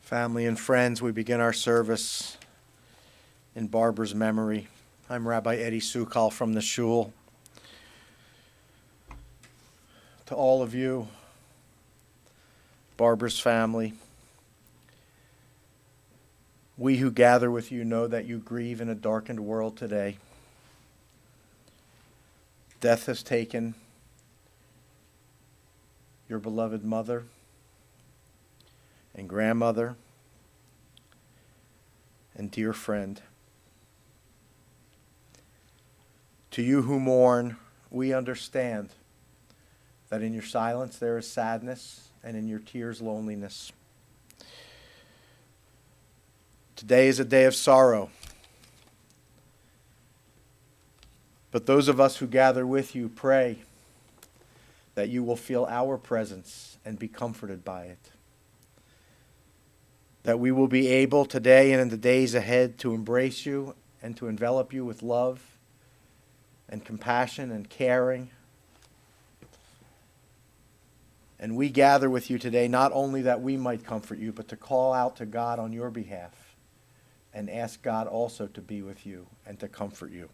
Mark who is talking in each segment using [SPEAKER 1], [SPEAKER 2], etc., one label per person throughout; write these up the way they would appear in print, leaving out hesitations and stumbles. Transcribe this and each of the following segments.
[SPEAKER 1] Family and friends, we begin our service in Barbara's memory. I'm Rabbi Eddie Sukal from the Shul. To all of you, Barbara's family, we who gather with you know that you grieve in a darkened world today. Death has taken your beloved mother and grandmother and dear friend. To you who mourn, we understand that in your silence there is sadness and in your tears loneliness. Today is a day of sorrow. But those of us who gather with you pray that you will feel our presence and be comforted by it. That we will be able today and in the days ahead to embrace you and to envelop you with love and compassion and caring. And we gather with you today not only that we might comfort you, but to call out to God on your behalf and ask God also to be with you and to comfort you.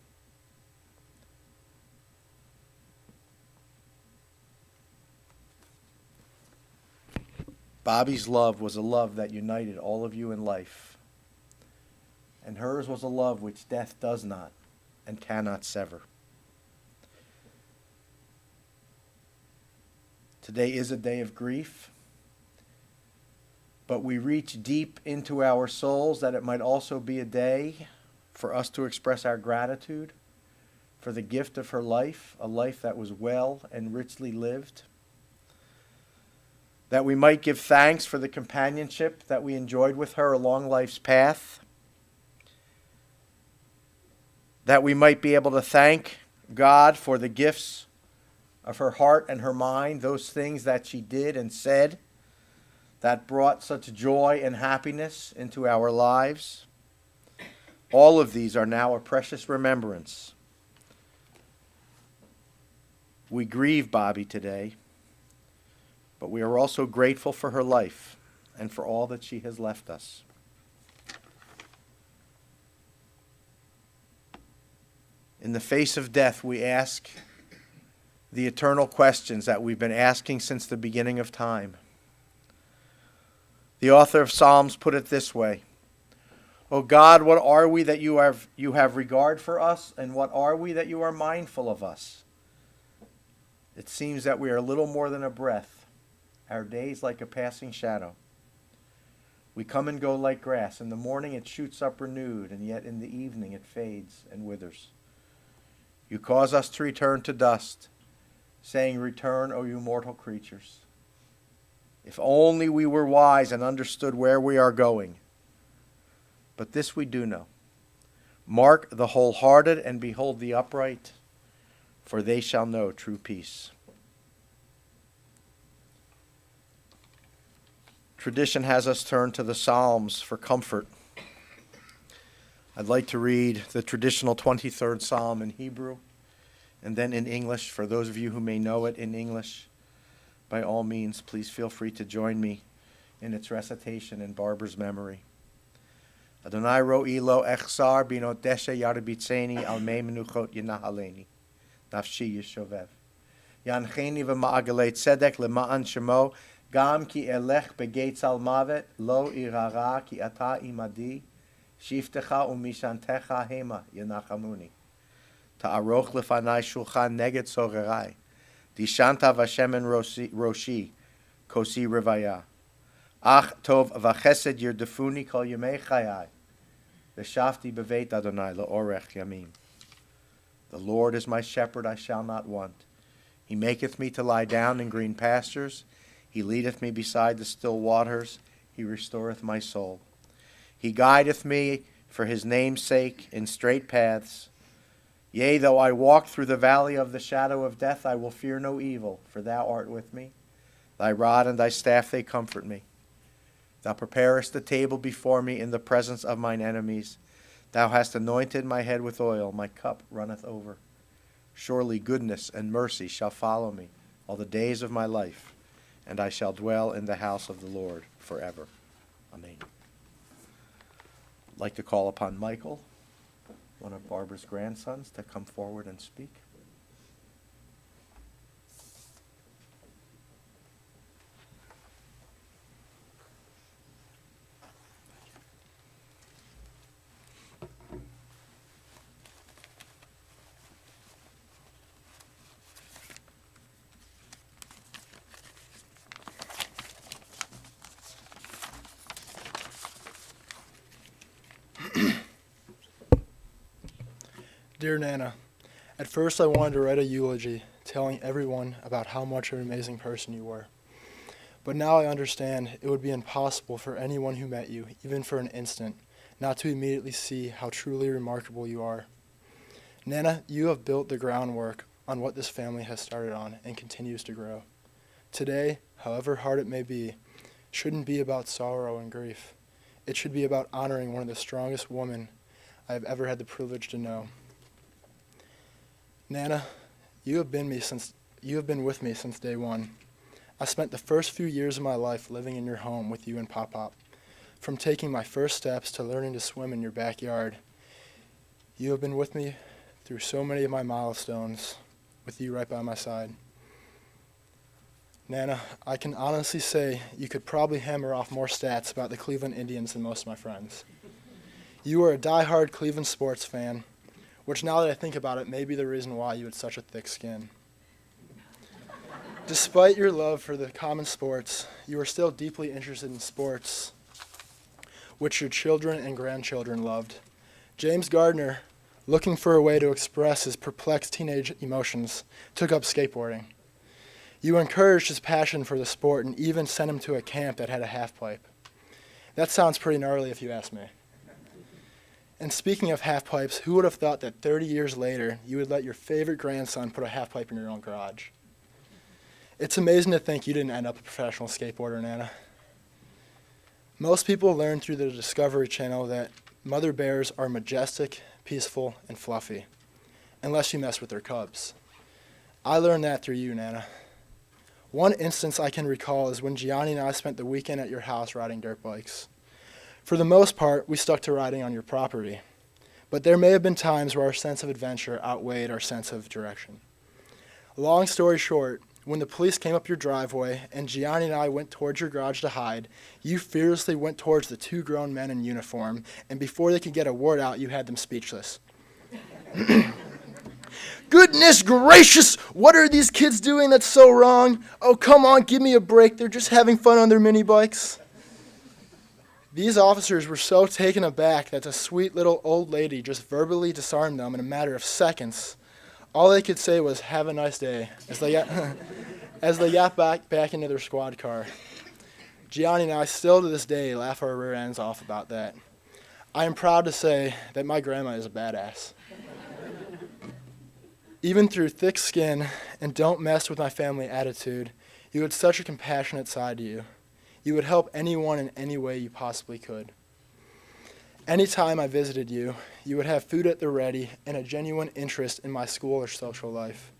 [SPEAKER 1] Bobby's love was a love that united all of you in life. And hers was a love which death does not and cannot sever. Today is a day of grief, but we reach deep into our souls that it might also be a day for us to express our gratitude for the gift of her life, a life that was well and richly lived. That we might give thanks for the companionship that we enjoyed with her along life's path. That we might be able to thank God for the gifts of her heart and her mind, those things that she did and said that brought such joy and happiness into our lives. All of these are now a precious remembrance. We grieve Bobby today, but we are also grateful for her life and for all that she has left us. In the face of death, we ask the eternal questions that we've been asking since the beginning of time. The author of Psalms put it this way: O God, what are we that you have regard for us, and what are we that you are mindful of us? It seems that we are little more than a breath, our days like a passing shadow. We come and go like grass. In the morning it shoots up renewed, and yet in the evening it fades and withers. You cause us to return to dust, saying, Return, O you mortal creatures. If only we were wise and understood where we are going. But this we do know. Mark the wholehearted and behold the upright, for they shall know true peace. Tradition has us turn to the Psalms for comfort. I'd like to read the traditional 23rd Psalm in Hebrew and then in English. For those of you who may know it in English, by all means, please feel free to join me in its recitation in Barbara's memory. Adonai ro'i lo echsar binot deshe yarbitzeni al mei menuchot yinahaleni. Nafshi yishovev. Yancheni v'ma'agalei tzedek lema'an shemo gam ki elech begates al mavet lo irara ki ata imadi shiftecha umishantecha hema yanachamuni. Ta'aroch lefanai shulchan neged sogerai. Dishanta v'shemen roshi kosi rivaya. Ach tov v'chesed yirdefuni kol yemei chayai. V'shafti beveit Adonai le'orech yamim. The Lord is my shepherd, I shall not want. He maketh me to lie down in green pastures. He leadeth me beside the still waters. He restoreth my soul. He guideth me for his name's sake in straight paths. Yea, though I walk through the valley of the shadow of death, I will fear no evil, for thou art with me. Thy rod and thy staff, they comfort me. Thou preparest the table before me in the presence of mine enemies. Thou hast anointed my head with oil, my cup runneth over. Surely goodness and mercy shall follow me all the days of my life, and I shall dwell in the house of the Lord forever. Amen. I'd like to call upon Michael, one of Barbara's grandsons, to come forward and speak.
[SPEAKER 2] Dear Nana, at first I wanted to write a eulogy telling everyone about how much of an amazing person you were. But now I understand it would be impossible for anyone who met you, even for an instant, not to immediately see how truly remarkable you are. Nana, you have built the groundwork on what this family has started on and continues to grow. Today, however hard it may be, shouldn't be about sorrow and grief. It should be about honoring one of the strongest women I have ever had the privilege to know. Nana, you have been with me since day one. I spent the first few years of my life living in your home with you and Pop-Pop. From taking my first steps to learning to swim in your backyard, you have been with me through so many of my milestones, with you right by my side. Nana, I can honestly say you could probably hammer off more stats about the Cleveland Indians than most of my friends. You are a die-hard Cleveland sports fan, which now that I think about it may be the reason why you had such a thick skin. Despite your love for the common sports, you are still deeply interested in sports, which your children and grandchildren loved. James Gardner, looking for a way to express his perplexed teenage emotions, took up skateboarding. You encouraged his passion for the sport and even sent him to a camp that had a half-pipe. That sounds pretty gnarly if you ask me. And speaking of half-pipes, who would have thought that 30 years later, you would let your favorite grandson put a half-pipe in your own garage? It's amazing to think you didn't end up a professional skateboarder, Nana. Most people learn through the Discovery Channel that mother bears are majestic, peaceful, and fluffy, unless you mess with their cubs. I learned that through you, Nana. One instance I can recall is when Gianni and I spent the weekend at your house riding dirt bikes. For the most part, we stuck to riding on your property, but there may have been times where our sense of adventure outweighed our sense of direction. Long story short, when the police came up your driveway and Gianni and I went towards your garage to hide, you fearlessly went towards the two grown men in uniform, and before they could get a word out, you had them speechless. Goodness gracious, what are these kids doing that's so wrong? Oh, come on, give me a break. They're just having fun on their mini bikes. These officers were so taken aback that the sweet little old lady just verbally disarmed them in a matter of seconds. All they could say was, "Have a nice day," as they got back into their squad car. Gianni and I still to this day laugh our rear ends off about that. I am proud to say that my grandma is a badass. Even through thick skin and don't mess with my family attitude, you had such a compassionate side to you. You would help anyone in any way you possibly could. Anytime I visited you, you would have food at the ready and a genuine interest in my school or social life.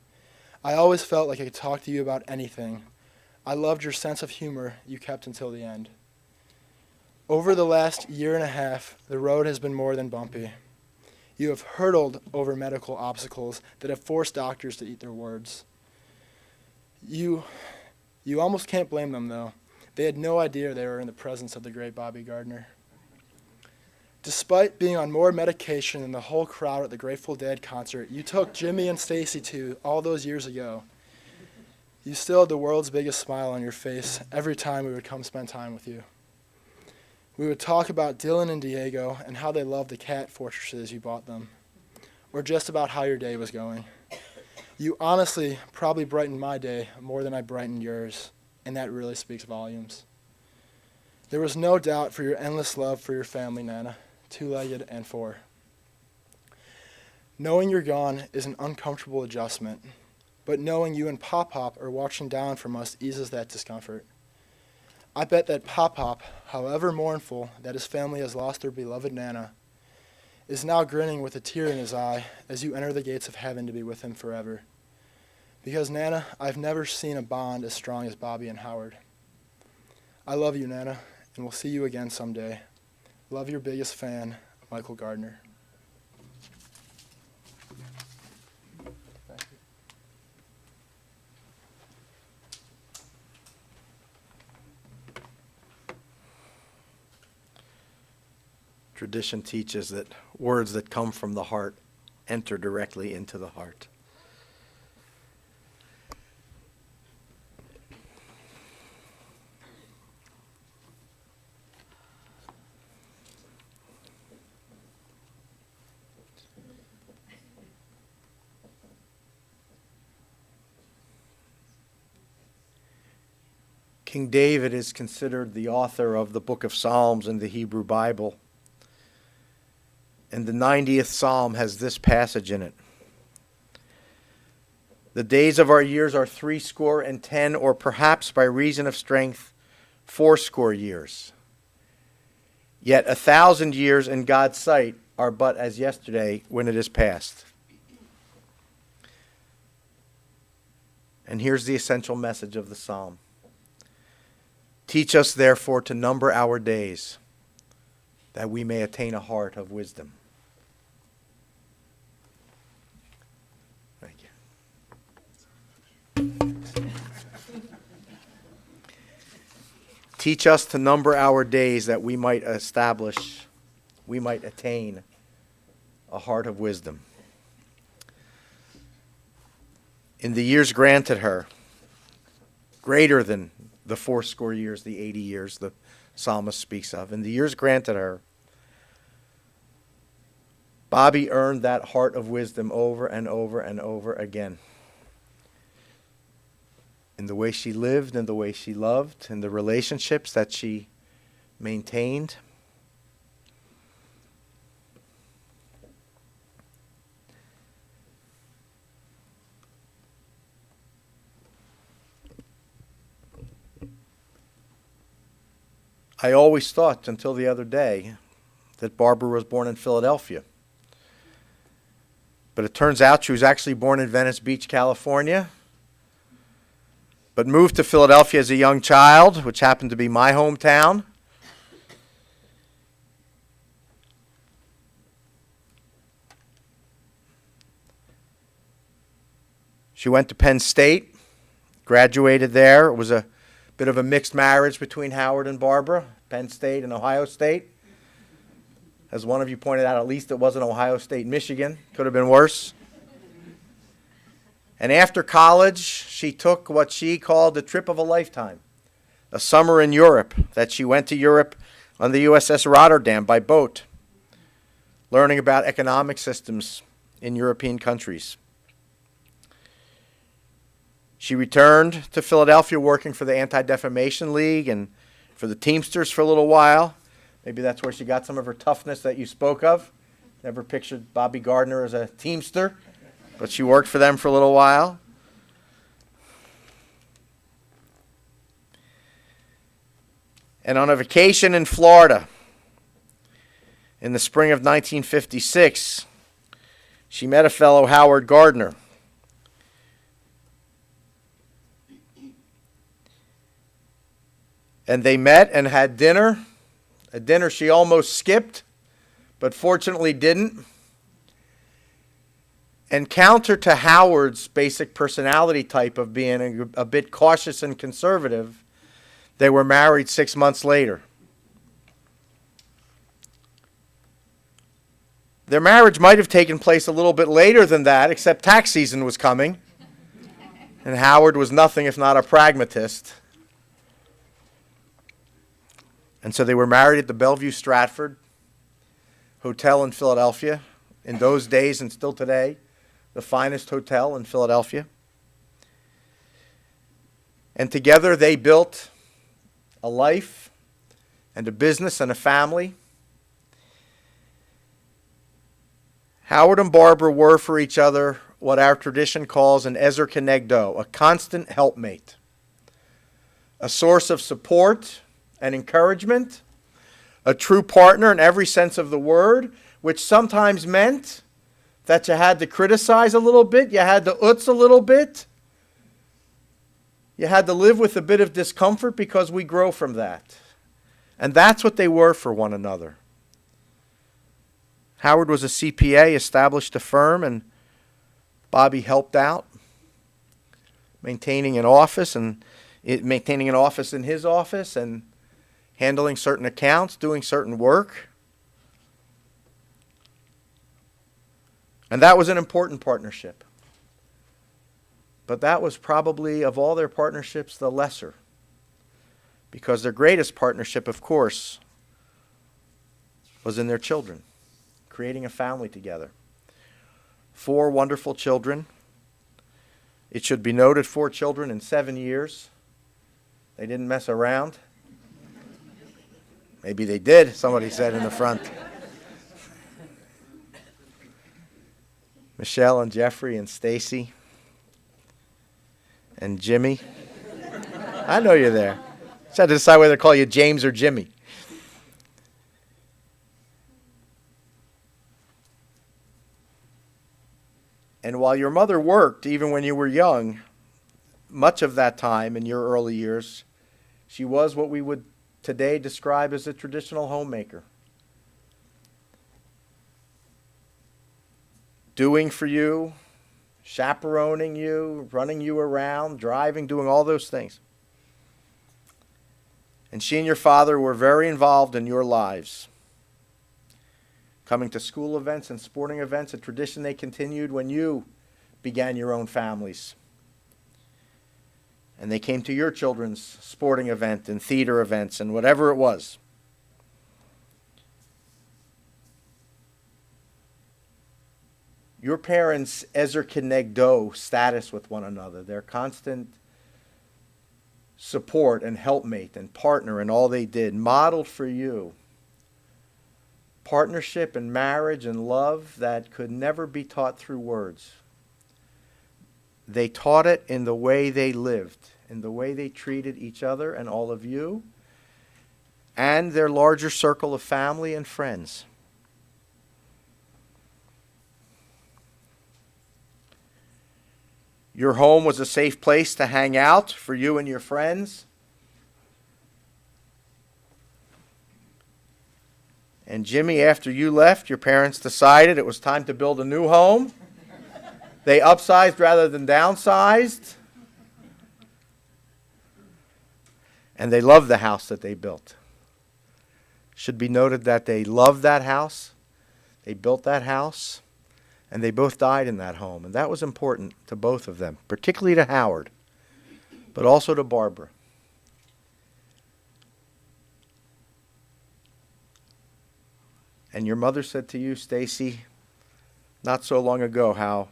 [SPEAKER 2] I always felt like I could talk to you about anything. I loved your sense of humor you kept until the end. Over the last year and a half, the road has been more than bumpy. You have hurdled over medical obstacles that have forced doctors to eat their words. You almost can't blame them, though. They had no idea they were in the presence of the great Bobby Gardner. Despite being on more medication than the whole crowd at the Grateful Dead concert you took Jimmy and Stacy to all those years ago, you still had the world's biggest smile on your face every time we would come spend time with you. We would talk about Dylan and Diego and how they loved the cat fortresses you bought them, or just about how your day was going. You honestly probably brightened my day more than I brightened yours, and that really speaks volumes. There was no doubt for your endless love for your family, Nana, two-legged and four. Knowing you're gone is an uncomfortable adjustment, but knowing you and Pop-Pop are watching down from us eases that discomfort. I bet that Pop-Pop, however mournful that his family has lost their beloved Nana, is now grinning with a tear in his eye as you enter the gates of heaven to be with him forever. Because, Nana, I've never seen a bond as strong as Bobby and Howard. I love you, Nana, and we'll see you again someday. Love, your biggest fan, Michael Gardner.
[SPEAKER 1] Tradition teaches that words that come from the heart enter directly into the heart. King David is considered the author of the book of Psalms in the Hebrew Bible. And the 90th Psalm has this passage in it. The days of our years are 70, or perhaps by reason of strength, 80 years. Yet 1,000 years in God's sight are but as yesterday when it is past. And here's the essential message of the psalm. Teach us, therefore, to number our days, that we may attain a heart of wisdom. Thank you. Teach us to number our days that we might attain a heart of wisdom. In the years granted her, greater than the 80 years, the 80 years the psalmist speaks of, in the years granted her, Bobby earned that heart of wisdom over and over and over again. In the way she lived, in the way she loved, in the relationships that she maintained. I always thought, until the other day, that Barbara was born in Philadelphia. But it turns out she was actually born in Venice Beach, California, but moved to Philadelphia as a young child, which happened to be my hometown. She went to Penn State, graduated there. It was a bit of a mixed marriage between Howard and Barbara, Penn State and Ohio State. As one of you pointed out, at least it wasn't Ohio State, Michigan. Could have been worse. And after college, she took what she called the trip of a lifetime, a summer in Europe, that she went to Europe on the USS Rotterdam by boat, learning about economic systems in European countries. She returned to Philadelphia working for the Anti-Defamation League and for the Teamsters for a little while. Maybe that's where she got some of her toughness that you spoke of. Never pictured Bobby Gardner as a Teamster, but she worked for them for a little while. And on a vacation in Florida in the spring of 1956, she met a fellow, Howard Gardner. And they met and had dinner, a dinner she almost skipped, but fortunately didn't. And counter to Howard's basic personality type of being a bit cautious and conservative, they were married 6 months later. Their marriage might have taken place a little bit later than that, except tax season was coming. And Howard was nothing if not a pragmatist. And so they were married at the Bellevue Stratford Hotel in Philadelphia. In those days and still today, the finest hotel in Philadelphia. And together they built a life and a business and a family. Howard and Barbara were for each other what our tradition calls an ezer kenegdo, a constant helpmate, a source of support and encouragement, a true partner in every sense of the word, which sometimes meant that you had to criticize a little bit, you had to utz a little bit, you had to live with a bit of discomfort because we grow from that. And that's what they were for one another. Howard was a CPA, established a firm, and Bobby helped out, maintaining an office in his office and handling certain accounts, doing certain work. And that was an important partnership. But that was probably, of all their partnerships, the lesser. Because their greatest partnership, of course, was in their children, creating a family together. 4 wonderful children. It should be noted, 4 children in 7 years. They didn't mess around. Maybe they did, somebody said in the front. Michelle and Jeffrey and Stacy and Jimmy. I know you're there. Just had to decide whether to call you James or Jimmy. And while your mother worked, even when you were young, much of that time in your early years, she was what we would today describe as a traditional homemaker. Doing for you, chaperoning you, running you around, driving, doing all those things. And she and your father were very involved in your lives. Coming to school events and sporting events, a tradition they continued when you began your own families. And they came to your children's sporting event and theater events and whatever it was. Your parents' ezer kenegdo status with one another, their constant support and helpmate and partner in all they did, modeled for you partnership and marriage and love that could never be taught through words. They taught it in the way they lived, in the way they treated each other and all of you, and their larger circle of family and friends. Your home was a safe place to hang out for you and your friends. And Jimmy, after you left, your parents decided it was time to build a new home. They upsized rather than downsized. And they loved the house that they built. Should be noted that they loved that house. They built that house. And they both died in that home. And that was important to both of them, particularly to Howard, but also to Barbara. And your mother said to you, Stacy, not so long ago, how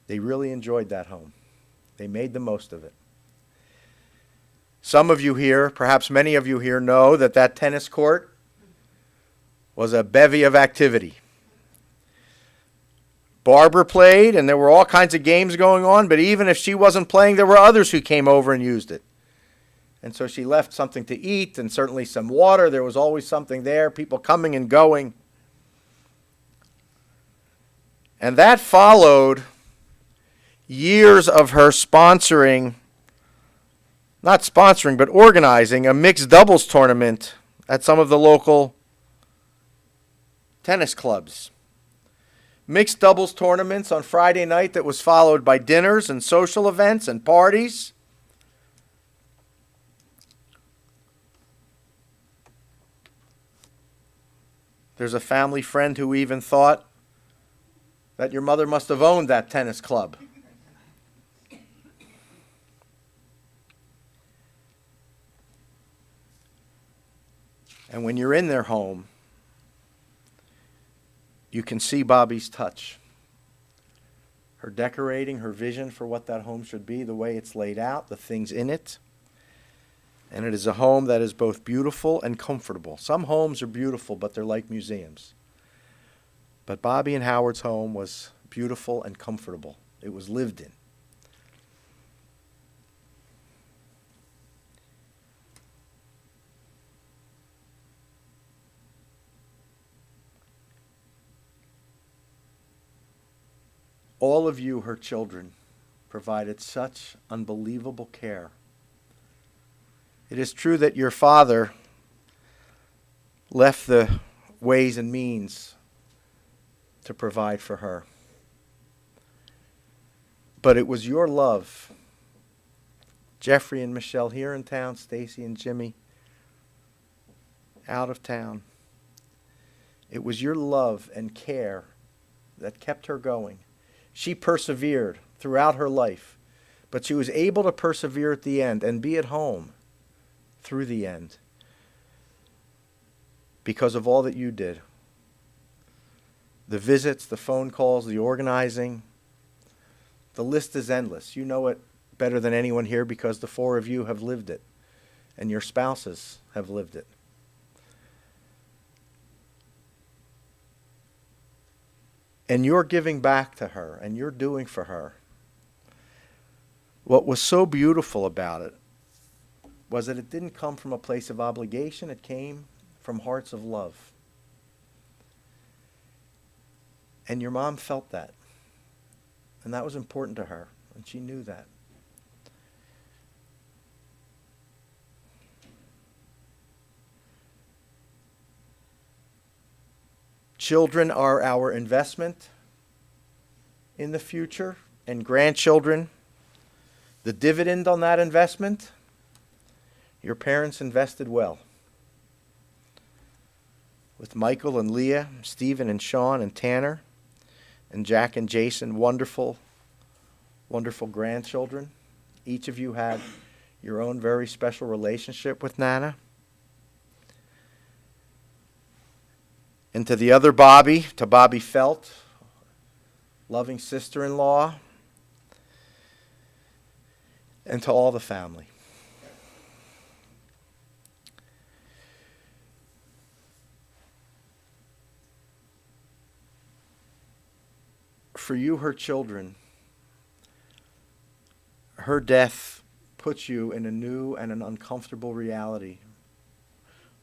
[SPEAKER 1] they really enjoyed that home. They made the most of it. Some of you here, perhaps many of you here, know that that tennis court was a bevy of activity. Barbara played, and there were all kinds of games going on, but even if she wasn't playing, there were others who came over and used it. And so she left something to eat and certainly some water. There was always something there, people coming and going. And that followed years of her sponsoring, not sponsoring, but organizing a mixed doubles tournament at some of the local tennis clubs. Mixed doubles tournaments on Friday night that was followed by dinners and social events and parties. There's a family friend who even thought that your mother must have owned that tennis club. And when you're in their home, you can see Bobby's touch. Her decorating, her vision for what that home should be, the way it's laid out, the things in it. And it is a home that is both beautiful and comfortable. Some homes are beautiful, but they're like museums. But Bobby and Howard's home was beautiful and comfortable. It was lived in. All of you, her children, provided such unbelievable care. It is true that your father left the ways and means to provide for her. But it was your love, Jeffrey and Michelle here in town, Stacy and Jimmy out of town. It was your love and care that kept her going. She persevered throughout her life, but she was able to persevere at the end and be at home through the end because of all that you did. The visits, the phone calls, the organizing, the list is endless. You know it better than anyone here because the four of you have lived it and your spouses have lived it. And you're giving back to her and you're doing for her. What was so beautiful about it was that it didn't come from a place of obligation. It came from hearts of love. And your mom felt that. And that was important to her. And she knew that. Children are our investment in the future, and grandchildren, the dividend on that investment. Your parents invested well. With Michael and Leah, Stephen and Sean and Tanner, and Jack and Jason, wonderful, wonderful grandchildren. Each of you had your own very special relationship with Nana. And to the other Bobby, to Bobby Felt, loving sister-in-law, and to all the family. For you, her children, her death puts you in a new and an uncomfortable reality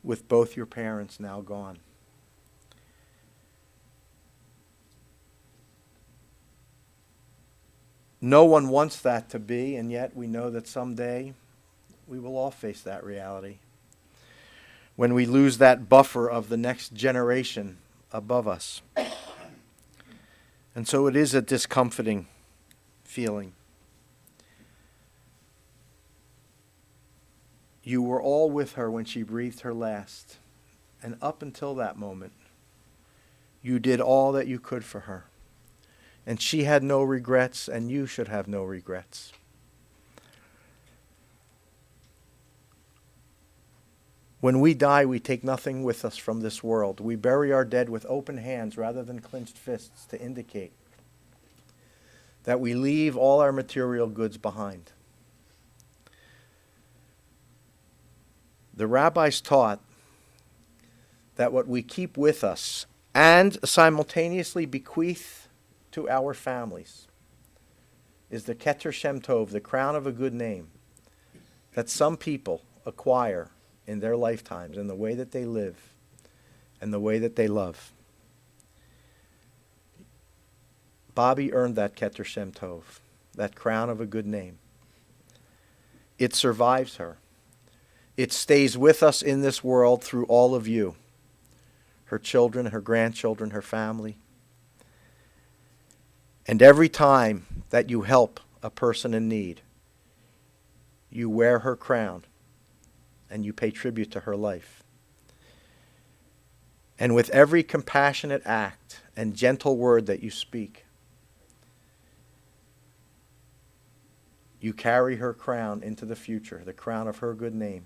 [SPEAKER 1] with both your parents now gone. No one wants that to be, and yet we know that someday we will all face that reality. When we lose that buffer of the next generation above us. And so it is a discomforting feeling. You were all with her when she breathed her last. And up until that moment, you did all that you could for her. And she had no regrets, and you should have no regrets. When we die, we take nothing with us from this world. We bury our dead with open hands rather than clenched fists to indicate that we leave all our material goods behind. The rabbis taught that what we keep with us and simultaneously bequeath to our families is the Keter Shem Tov, the crown of a good name, that some people acquire in their lifetimes, in the way that they live and the way that they love. Bobby earned that Keter Shem Tov, that crown of a good name. It survives her. It stays with us in this world through all of you, her children, her grandchildren, her family. And every time that you help a person in need, you wear her crown and you pay tribute to her life. And with every compassionate act and gentle word that you speak, you carry her crown into the future, the crown of her good name.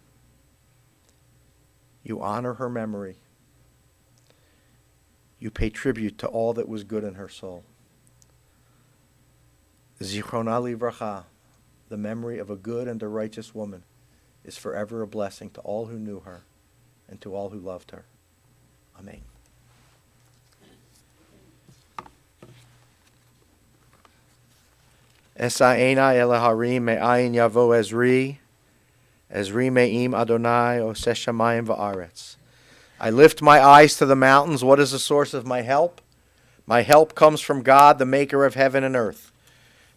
[SPEAKER 1] You honor her memory. You pay tribute to all that was good in her soul. Zichrona livracha, the memory of a good and a righteous woman, is forever a blessing to all who knew her and to all who loved her. Amen. Esa'ena el harim me'ayin yavo Ezri me'im Adonai oseh shamayim va'aretz. I lift my eyes to the mountains. What is the source of my help? My help comes from God, the maker of heaven and earth.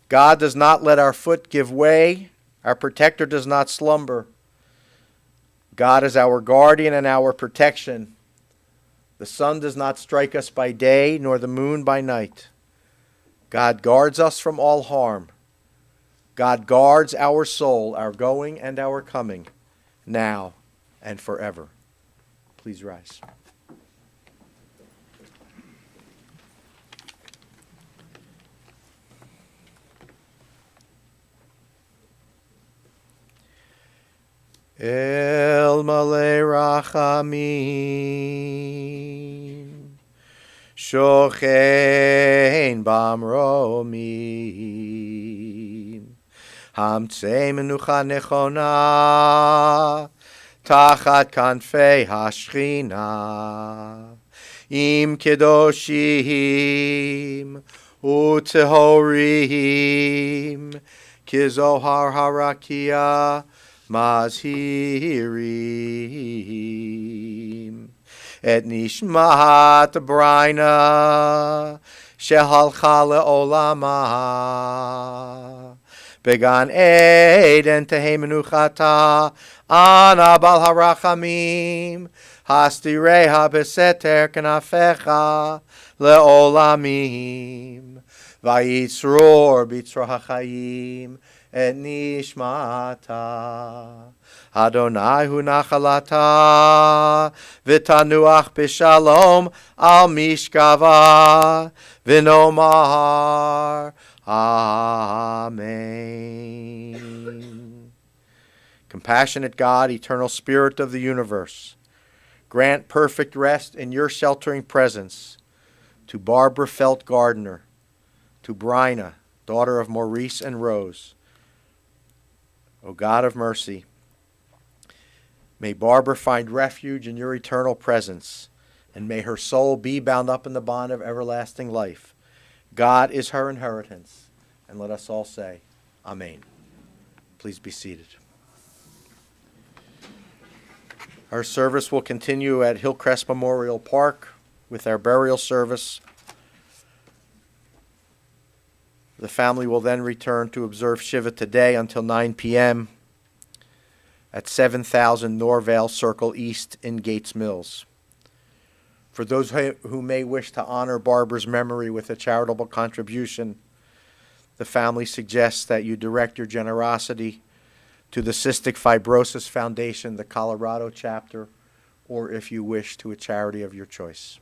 [SPEAKER 1] God does not let our foot give way. Our protector does not slumber. God is our guardian and our protection. The sun does not strike us by day, nor the moon by night. God guards us from all harm. God guards our soul, our going and our coming, now and forever. Please rise. El Malay Rachamim Shochein Bamromim Hamtzei Menucha Nechona Tachat Kanfei Hashchina Im Kedoshim Utehorim Kizohar Harakia Mazhirim Et Nishmat Braina Shehalcha Le'olama Began Eden Tehei Menuchata Ana Bal Harachamim Hastireha Beseter Kenafecha Le'olamim Vayitzror Bitzro HaChayim Et nishmata Adonai hu nachalata V'tanuach b'shalom al mishkava V'nomar Amen. Compassionate God, eternal Spirit of the universe, grant perfect rest in your sheltering presence to Barbara Felt Gardner, to Bryna, daughter of Maurice and Rose. O God of mercy, may Barbara find refuge in your eternal presence, and may her soul be bound up in the bond of everlasting life. God is her inheritance, and let us all say, Amen. Please be seated. Our service will continue at Hillcrest Memorial Park with our burial service. The family will then return to observe Shiva today until 9 p.m. at 7000 Norvale Circle East in Gates Mills. For those who may wish to honor Barbara's memory with a charitable contribution, the family suggests that you direct your generosity to the Cystic Fibrosis Foundation, the Colorado chapter, or if you wish, to a charity of your choice.